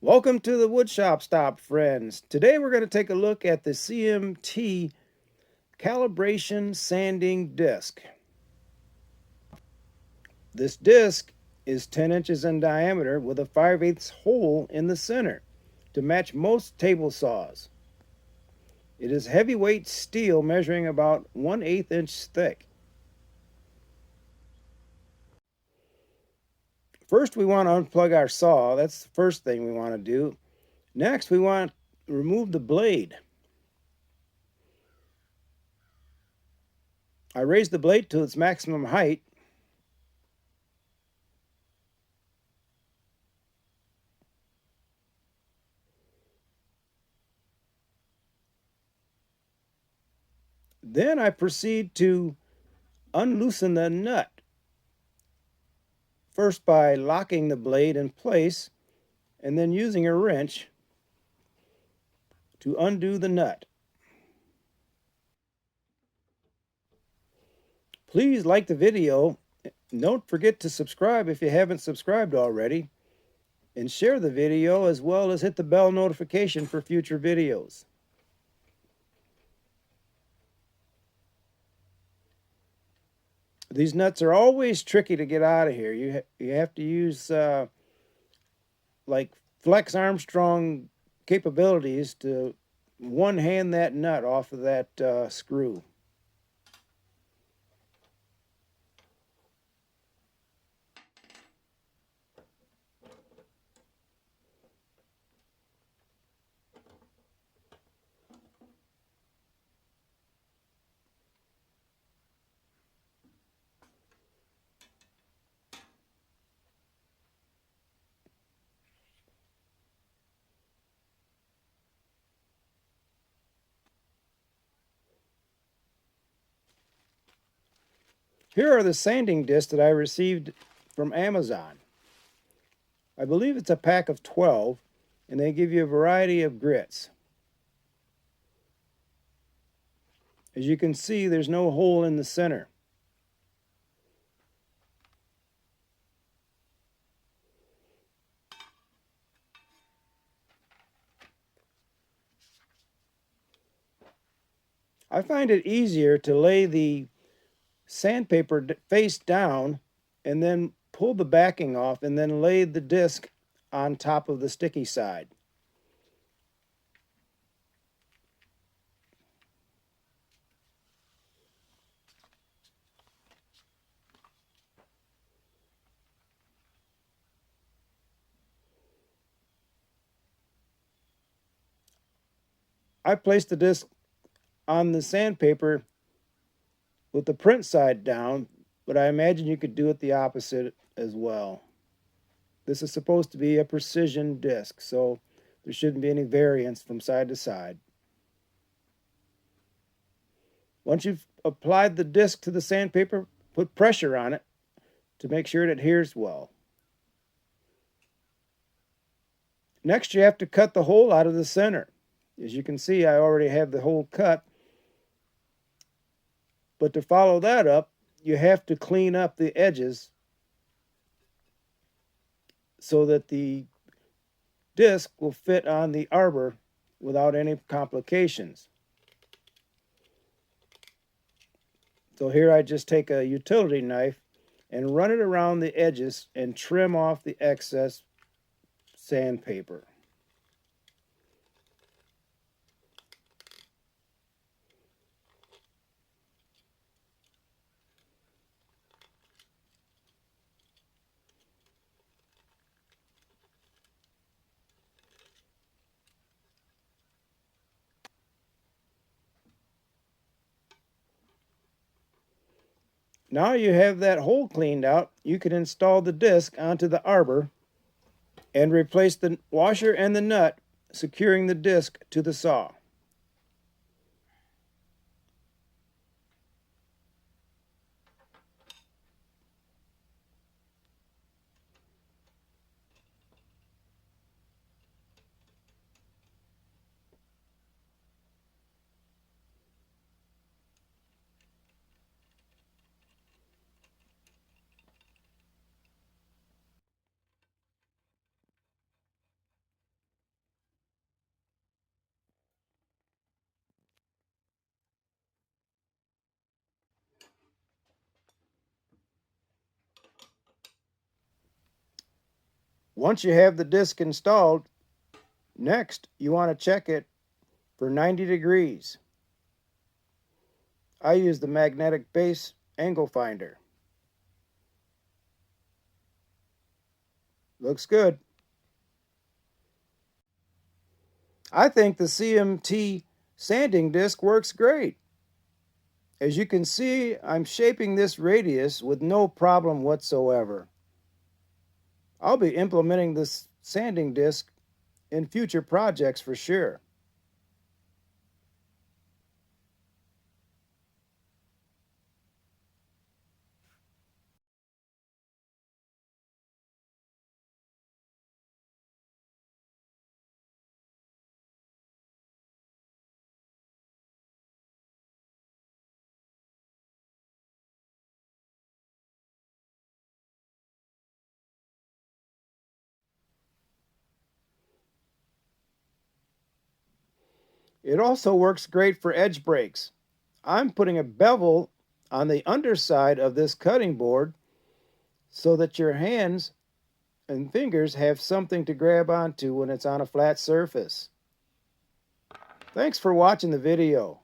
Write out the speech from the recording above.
Welcome to the Woodshop Stop, friends. Today we're going to take a look at the CMT calibration sanding disc. This disc is 10 inches in diameter with a 5/8 hole in the center to match most table saws. It is heavyweight steel measuring about 1/8 inch thick. First, we want to unplug our saw. That's the first thing we want to do. Next, we want to remove the blade. I raise the blade to its maximum height. Then I proceed to unloosen the nut, first by locking the blade in place and then using a wrench to undo the nut. Please like the video. Don't forget to subscribe if you haven't subscribed already, and share the video as well as hit the bell notification for future videos. These nuts are always tricky to get out of here. You have to use like Flex Armstrong capabilities to one hand that nut off of that screw. Here are the sanding discs that I received from Amazon. I believe it's a pack of 12, and they give you a variety of grits. As you can see, there's no hole in the center. I find it easier to lay the sandpaper face down and then pull the backing off and then lay the disc on top of the sticky side. I placed the disc on the sandpaper with the print side down, but I imagine you could do it the opposite as well. This is supposed to be a precision disc, so there shouldn't be any variance from side to side. Once you've applied the disc to the sandpaper, put pressure on it to make sure it adheres well. Next, you have to cut the hole out of the center. As you can see, I already have the hole cut. But to follow that up, you have to clean up the edges so that the disc will fit on the arbor without any complications. So here I just take a utility knife and run it around the edges and trim off the excess sandpaper. Now you have that hole cleaned out, you can install the disc onto the arbor and replace the washer and the nut, securing the disc to the saw. Once you have the disc installed, next you want to check it for 90 degrees. I use the magnetic base angle finder. Looks good. I think the CMT sanding disc works great. As you can see, I'm shaping this radius with no problem whatsoever. I'll be implementing this sanding disc in future projects for sure. It also works great for edge breaks. I'm putting a bevel on the underside of this cutting board so that your hands and fingers have something to grab onto when it's on a flat surface. Thanks for watching the video.